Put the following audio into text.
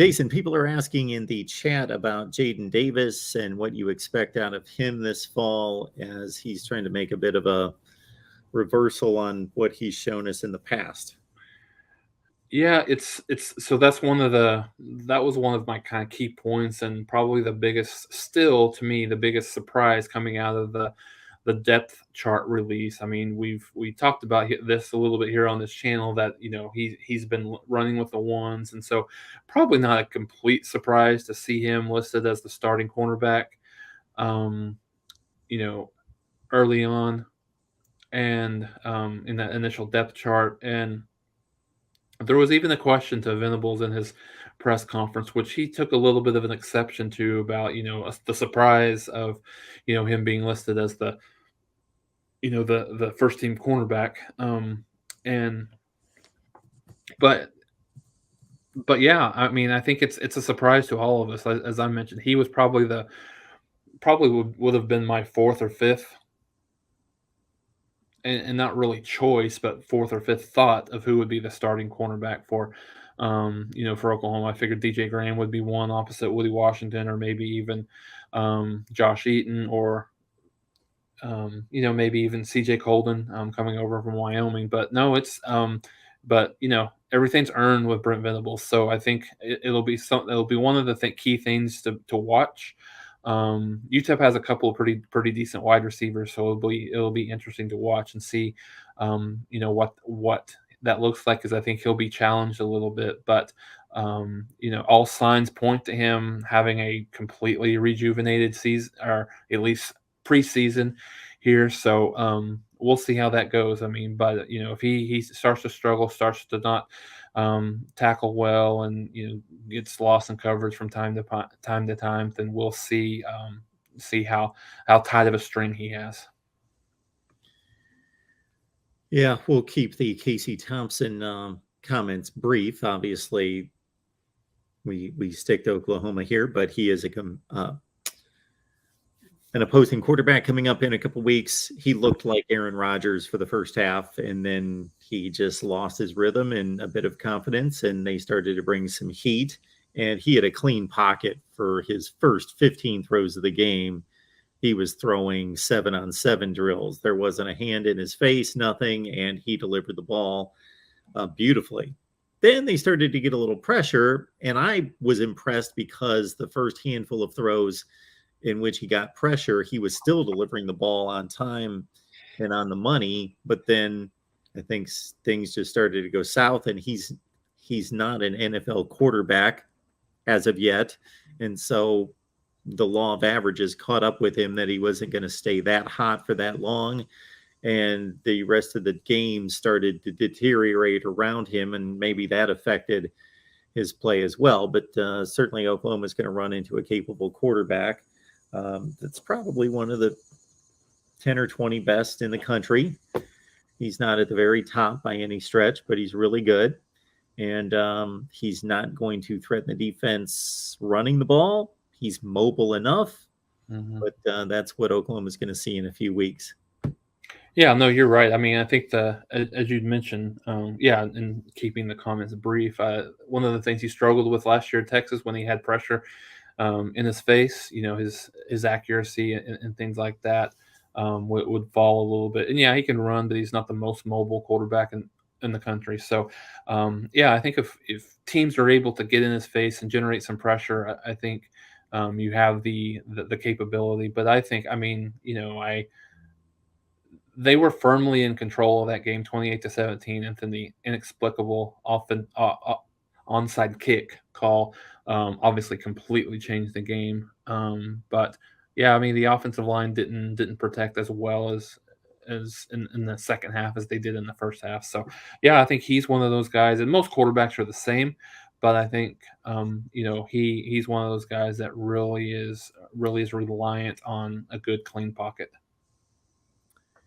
Jason, people are asking in the chat about Jaden Davis and what you expect out of him this fall as he's trying to make a bit of a reversal on what he's shown us in the past. Yeah, it's so that was one of my kind of key points, and probably the biggest, still to me, the biggest surprise coming out of the depth chart release. I mean, we talked about this a little bit here on this channel, that he's been running with the ones, and so probably not a complete surprise to see him listed as the starting cornerback, um, early on, and in that initial depth chart. And there was even a question to Venables in his press conference, which he took a little bit of an exception to, about the surprise of him being listed as the first team cornerback. And but yeah, I mean, I think it's a surprise to all of us. As I mentioned, he was probably would have been my fourth or fifth, and not really choice, but fourth or fifth thought of who would be the starting cornerback for Oklahoma. I figured DJ Graham would be one opposite Woody Washington, or maybe even Josh Eaton, or maybe even CJ Colden coming over from Wyoming. But no, but everything's earned with Brent Venables, so I think it'll be one of the key things to watch. UTEP has a couple of pretty decent wide receivers, so it'll be interesting to watch and see, what that looks like, because I think he'll be challenged a little bit. But all signs point to him having a completely rejuvenated season, or at least preseason here. So we'll see how that goes. I mean, but if he starts to struggle, starts to not tackle well, and gets lost in coverage from time to time, then we'll see how tight of a string he has. Yeah, we'll keep the Casey Thompson comments brief. Obviously, we stick to Oklahoma here, but he is an opposing quarterback coming up in a couple weeks. He looked like Aaron Rodgers for the first half, and then he just lost his rhythm and a bit of confidence, and they started to bring some heat. And he had a clean pocket for his first 15 throws of the game. He was throwing 7-on-7 drills. There wasn't a hand in his face, nothing, and he delivered the ball beautifully. Then they started to get a little pressure, and I was impressed because the first handful of throws in which he got pressure, he was still delivering the ball on time and on the money. But then I think things just started to go south, and he's not an NFL quarterback as of yet. And so the law of averages caught up with him, that he wasn't going to stay that hot for that long. And the rest of the game started to deteriorate around him, and maybe that affected his play as well. But certainly Oklahoma is going to run into a capable quarterback. That's probably one of the 10 or 20 best in the country. He's not at the very top by any stretch, but he's really good. And he's not going to threaten the defense running the ball. He's mobile enough, but that's what Oklahoma is going to see in a few weeks. Yeah, no, you're right. I mean, I think as you'd mentioned, and keeping the comments brief, one of the things he struggled with last year at Texas, when he had pressure in his face, his accuracy and things like that would fall a little bit. And yeah, he can run, but he's not the most mobile quarterback in the country. So I think if teams are able to get in his face and generate some pressure, I think you have the capability. But I think, they were firmly in control of that game, 28-17, and then the inexplicable onside kick call obviously completely changed the game. But yeah, I mean, the offensive line didn't protect as well as in the second half as they did in the first half. So yeah, I think he's one of those guys, and most quarterbacks are the same, but I think he's one of those guys that really is reliant on a good clean pocket.